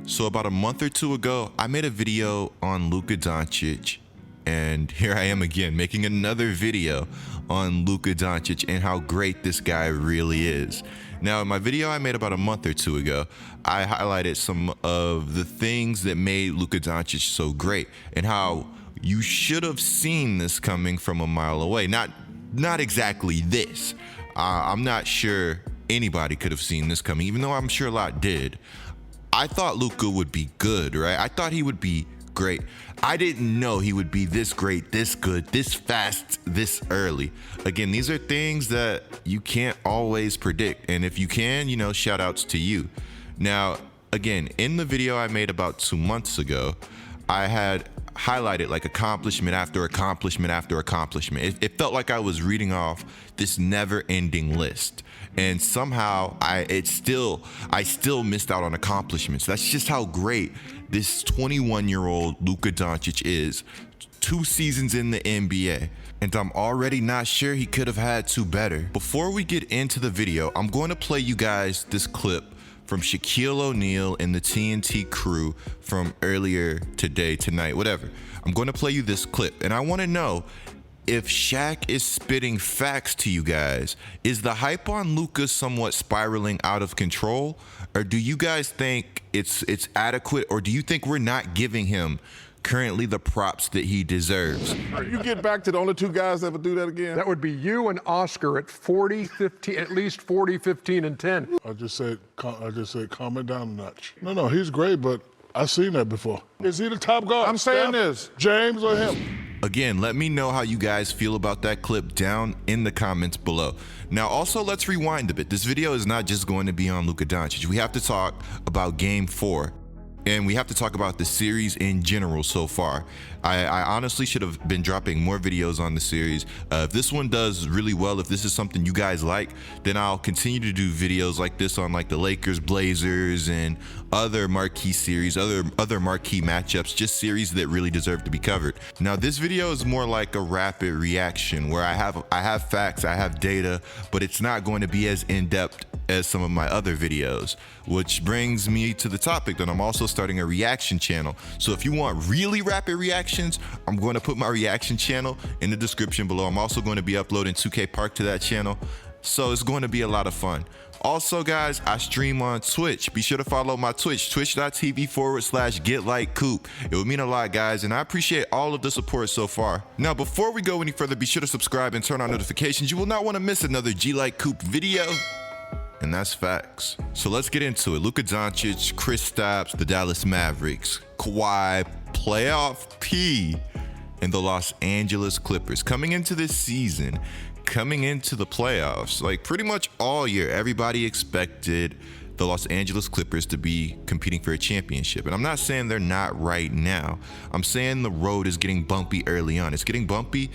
So about a month or two ago, I made a video on Luka Doncic, and here I am again making another video on Luka Doncic and how great this guy really is. Now, in my video I made about a month or two ago, I highlighted some of the things that made Luka Doncic so great and how you should have seen this coming from a mile away. Not exactly this. I'm not sure anybody could have seen this coming, even though I'm sure a lot did. I thought Luka would be good, right? I thought he would be great. I didn't know he would be this great, this good, this fast, this early. Again, these are things that you can't always predict. And if you can, shout outs to you. Now, again, in the video I made about 2 months ago, I had highlighted like accomplishment after accomplishment after accomplishment. It felt like I was reading off this never-ending list. And somehow I still missed out on accomplishments. That's just how great this 21-year-old Luka Doncic is. 2 seasons in the NBA, and I'm already not sure he could have had 2 better. Before we get into the video, I'm going to play you guys this clip from Shaquille O'Neal and the TNT crew from earlier tonight, whatever. I'm going to play you this clip, and I want to know if Shaq is spitting facts to you guys. Is the hype on Luka somewhat spiraling out of control, or do you guys think it's adequate, or do you think we're not giving him currently the props that he deserves? You get back to the only 2 guys that would do that again? That would be you and Oscar at 40, 15, at least 40, 15, and 10. I just said calm it down a notch. No, he's great, but I've seen that before. Is he the top guard? I'm saying this. James or him? Again, let me know how you guys feel about that clip down in the comments below. Now, also, let's rewind a bit. This video is not just going to be on Luka Doncic. We have to talk about Game 4. And we have to talk about the series in general so far. I honestly should have been dropping more videos on the series. If this one does really well, if this is something you guys like, then I'll continue to do videos like this on like the Lakers, Blazers, and other marquee series, other marquee matchups, just series that really deserve to be covered. Now, this video is more like a rapid reaction where I have facts, I have data, but it's not going to be as in-depth as some of my other videos, which brings me to the topic that I'm also starting a reaction channel. So if you want really rapid reactions, I'm going to put my reaction channel in the description below. I'm also going to be uploading 2K Park to that channel, so it's going to be a lot of fun. Also, guys, I stream on Twitch. Be sure to follow my Twitch, twitch.tv/GetLikeCoop. It would mean a lot, guys, and I appreciate all of the support so far. Now, before we go any further, be sure to subscribe and turn on notifications. You will not want to miss another G Like Coop video. And that's facts. So let's get into it. Luka Doncic, Kristaps, the Dallas Mavericks, Kawhi, playoff P, and the Los Angeles Clippers. Coming into this season, coming into the playoffs, like pretty much all year, everybody expected the Los Angeles Clippers to be competing for a championship. And I'm not saying they're not right now. I'm saying the road is getting bumpy early on. It's getting bumpy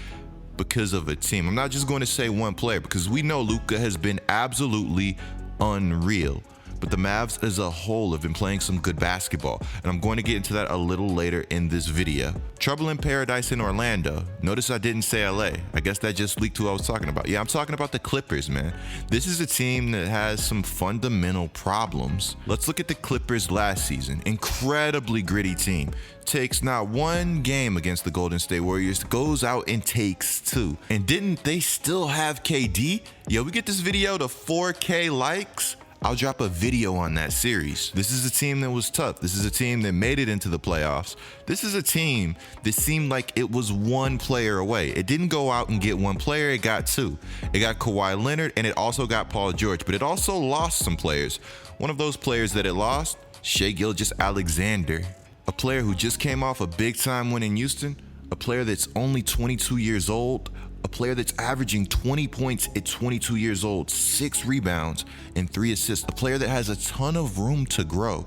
because of a team. I'm not just going to say one player, because we know Luka has been absolutely unreal, but the Mavs as a whole have been playing some good basketball, and I'm going to get into that a little later in this video. Trouble in paradise in Orlando. Notice I didn't say LA. I guess that just leaked who I was talking about. Yeah, I'm talking about the Clippers, man. This is a team that has some fundamental problems. Let's look at the Clippers last season. Incredibly gritty team. Takes not one game against the Golden State Warriors, goes out and takes 2. And didn't they still have KD? Yo, we get this video to 4K likes, I'll drop a video on that series. This is a team that was tough. This is a team that made it into the playoffs. This is a team that seemed like it was one player away. It didn't go out and get one player, it got 2. It got Kawhi Leonard, and it also got Paul George, but it also lost some players. One of those players that it lost, Shai Gilgeous-Alexander, a player who just came off a big-time win in Houston, a player that's only 22 years old, a player that's averaging 20 points at 22 years old, 6 rebounds, and 3 assists, a player that has a ton of room to grow.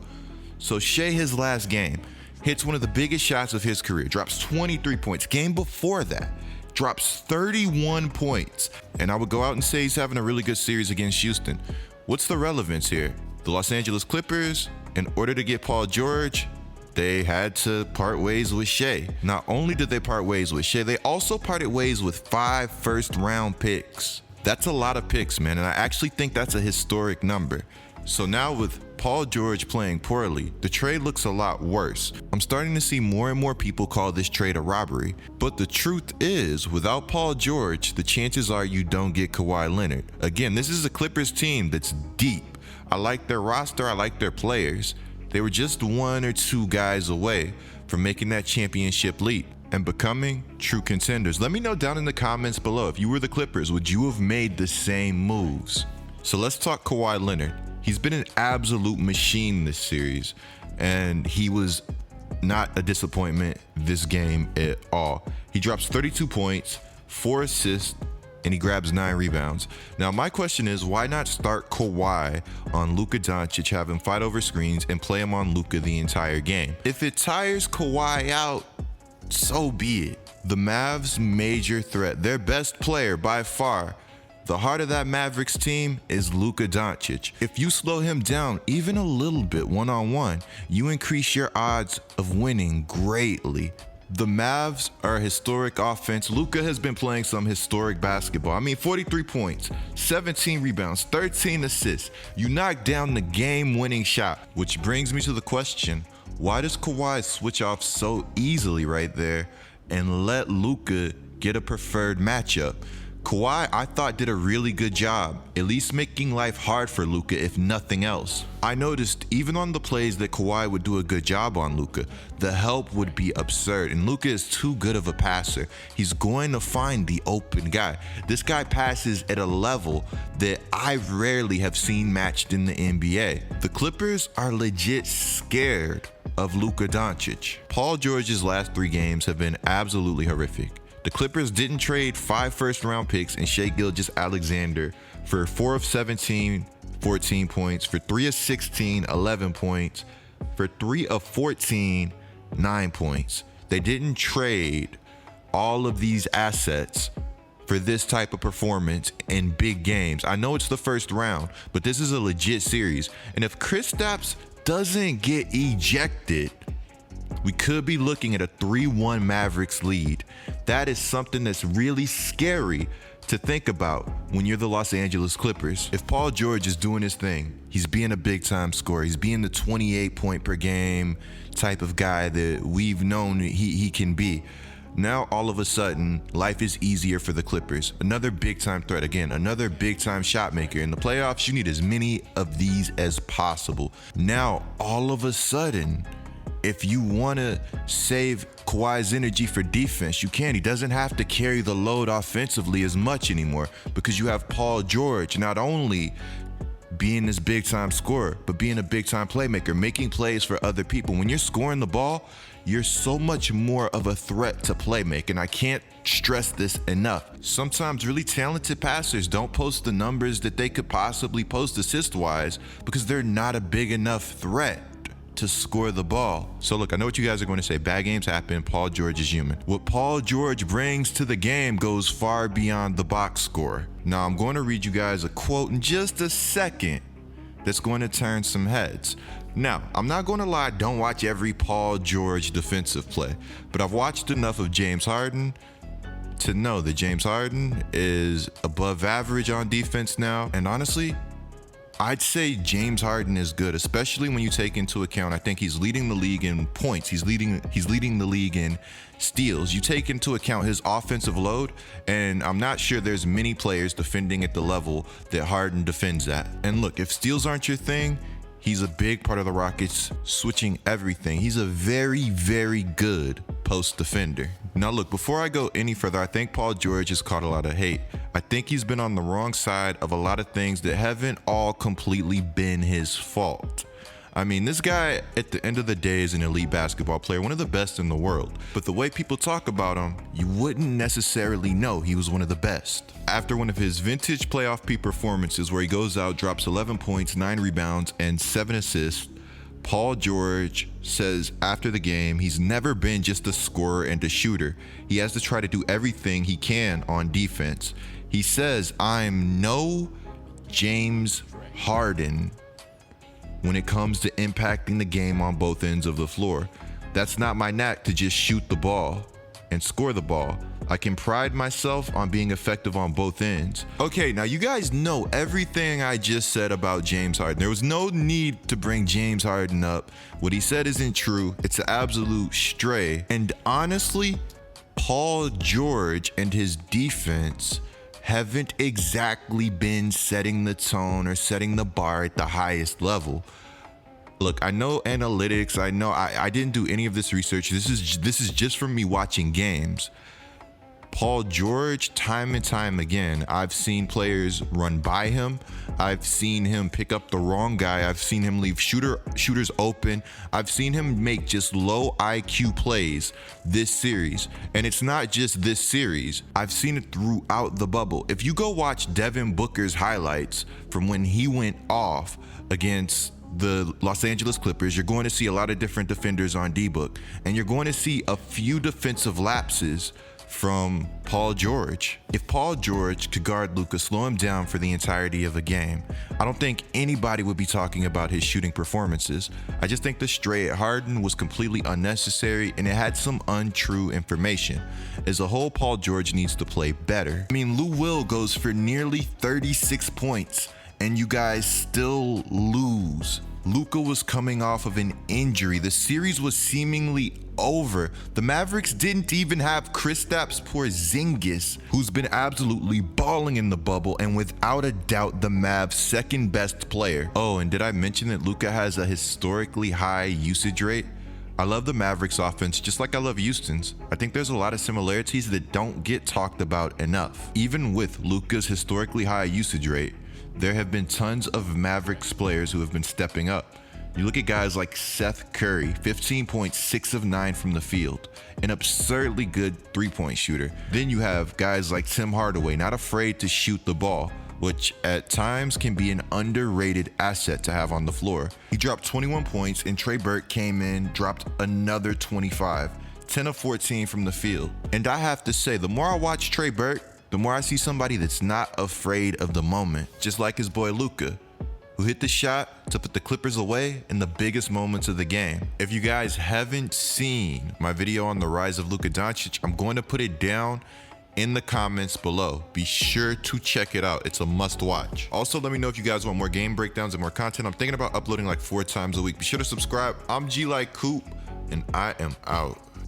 So Shai, his last game, hits one of the biggest shots of his career, drops 23 points. Game before that, drops 31 points. And I would go out and say he's having a really good series against Houston. What's the relevance here? The Los Angeles Clippers, in order to get Paul George, they had to part ways with Shai. Not only did they part ways with Shai, they also parted ways with 5 first-round picks. That's a lot of picks, man, and I actually think that's a historic number. So now with Paul George playing poorly, the trade looks a lot worse. I'm starting to see more and more people call this trade a robbery. But the truth is, without Paul George, the chances are you don't get Kawhi Leonard. Again, this is a Clippers team that's deep. I like their roster, I like their players. They were just 1 or 2 guys away from making that championship leap and becoming true contenders. Let me know down in the comments below, if you were the Clippers, would you have made the same moves? So let's talk Kawhi Leonard. He's been an absolute machine this series, and he was not a disappointment this game at all. He drops 32 points, 4 assists, and he grabs 9 rebounds. Now, my question is, why not start Kawhi on Luka Doncic, have him fight over screens, and play him on Luka the entire game? If it tires Kawhi out, so be it. The Mavs' major threat, their best player by far, the heart of that Mavericks team is Luka Doncic. If you slow him down even a little bit one-on-one, you increase your odds of winning greatly. The Mavs are a historic offense. Luka has been playing some historic basketball. I mean, 43 points, 17 rebounds, 13 assists. You knock down the game-winning shot, which brings me to the question, why does Kawhi switch off so easily right there and let Luka get a preferred matchup? Kawhi, I thought, did a really good job, at least making life hard for Luka, if nothing else. I noticed even on the plays that Kawhi would do a good job on Luka, the help would be absurd, and Luka is too good of a passer. He's going to find the open guy. This guy passes at a level that I rarely have seen matched in the NBA. The Clippers are legit scared of Luka Doncic. Paul George's last 3 games have been absolutely horrific. The Clippers didn't trade 5 first-round picks and Shai Gilgeous-Alexander for 4 of 17, 14 points, for 3 of 16, 11 points, for 3 of 14, 9 points. They didn't trade all of these assets for this type of performance in big games. I know it's the first round, but this is a legit series. And if Kristaps doesn't get ejected, we could be looking at a 3-1 Mavericks lead. That is something that's really scary to think about when you're the Los Angeles Clippers. If Paul George is doing his thing, he's being a big-time scorer, he's being the 28-point-per-game type of guy that we've known he can be. Now, all of a sudden, life is easier for the Clippers. Another big-time threat, again, another big-time shot maker. In the playoffs, you need as many of these as possible. Now, all of a sudden, if you want to save Kawhi's energy for defense, you can. He doesn't have to carry the load offensively as much anymore because you have Paul George not only being this big-time scorer, but being a big-time playmaker, making plays for other people. When you're scoring the ball, you're so much more of a threat to play make, and I can't stress this enough. Sometimes really talented passers don't post the numbers that they could possibly post assist-wise because they're not a big enough threat to score the ball. So look, I know what you guys are going to say. Bad games happen. Paul George is human. What Paul George brings to the game goes far beyond the box score. Now, I'm going to read you guys a quote in just a second that's going to turn some heads. Now, I'm not going to lie, don't watch every Paul George defensive play, but I've watched enough of James Harden to know that James Harden is above average on defense now. And honestly, I'd say James Harden is good, especially when you take into account, I think he's leading the league in points. He's leading the league in steals. You take into account his offensive load, and I'm not sure there's many players defending at the level that Harden defends at. And look, if steals aren't your thing, he's a big part of the Rockets switching everything. He's a very, very good post defender. Now look, before I go any further, I think Paul George has caught a lot of hate. I think he's been on the wrong side of a lot of things that haven't all completely been his fault. I mean, this guy, at the end of the day, is an elite basketball player, one of the best in the world. But the way people talk about him, you wouldn't necessarily know he was one of the best. After one of his vintage playoff peak performances where he goes out, drops 11 points, 9 rebounds, and 7 assists, Paul George says after the game, he's never been just a scorer and a shooter. He has to try to do everything he can on defense. He says, I'm no James Harden when it comes to impacting the game on both ends of the floor. That's not my knack to just shoot the ball. and score the ball. I can pride myself on being effective on both ends. Okay, now you guys know everything I just said about James Harden. There was no need to bring James Harden up. What he said isn't true. It's an absolute stray. And honestly, Paul George and his defense haven't exactly been setting the tone or setting the bar at the highest level. Look, I know analytics. I know I didn't do any of this research. This is just from me watching games. Paul George, time and time again, I've seen players run by him. I've seen him pick up the wrong guy. I've seen him leave shooters open. I've seen him make just low IQ plays this series. And it's not just this series. I've seen it throughout the bubble. If you go watch Devin Booker's highlights from when he went off against the Los Angeles Clippers, you're going to see a lot of different defenders on D-Book. And you're going to see a few defensive lapses from Paul George. If Paul George could guard Luka, slow him down for the entirety of a game, I don't think anybody would be talking about his shooting performances. I just think the stray at Harden was completely unnecessary and it had some untrue information. As a whole, Paul George needs to play better. I mean, Lou Will goes for nearly 36 points and you guys still lose. Luka was coming off of an injury. The series was seemingly over. The Mavericks didn't even have Kristaps Porzingis, who's been absolutely balling in the bubble and without a doubt the Mavs' second best player. Oh, and did I mention that Luka has a historically high usage rate? I love the Mavericks offense just like I love Houston's. I think there's a lot of similarities that don't get talked about enough. Even with Luka's historically high usage rate, there have been tons of Mavericks players who have been stepping up. You look at guys like Seth Curry, 15.6 of 9 from the field, an absurdly good three-point shooter. Then you have guys like Tim Hardaway, not afraid to shoot the ball, which at times can be an underrated asset to have on the floor. He dropped 21 points and Trey Burke came in, dropped another 25, 10 of 14 from the field. And I have to say, the more I watch Trey Burke, the more I see somebody that's not afraid of the moment, just like his boy Luka, who hit the shot to put the Clippers away in the biggest moments of the game. If you guys haven't seen my video on the rise of Luka Doncic, I'm going to put it down in the comments below. Be sure to check it out. It's a must watch. Also, let me know if you guys want more game breakdowns and more content. I'm thinking about uploading like 4 times a week. Be sure to subscribe. I'm G Like Coop, and I am out.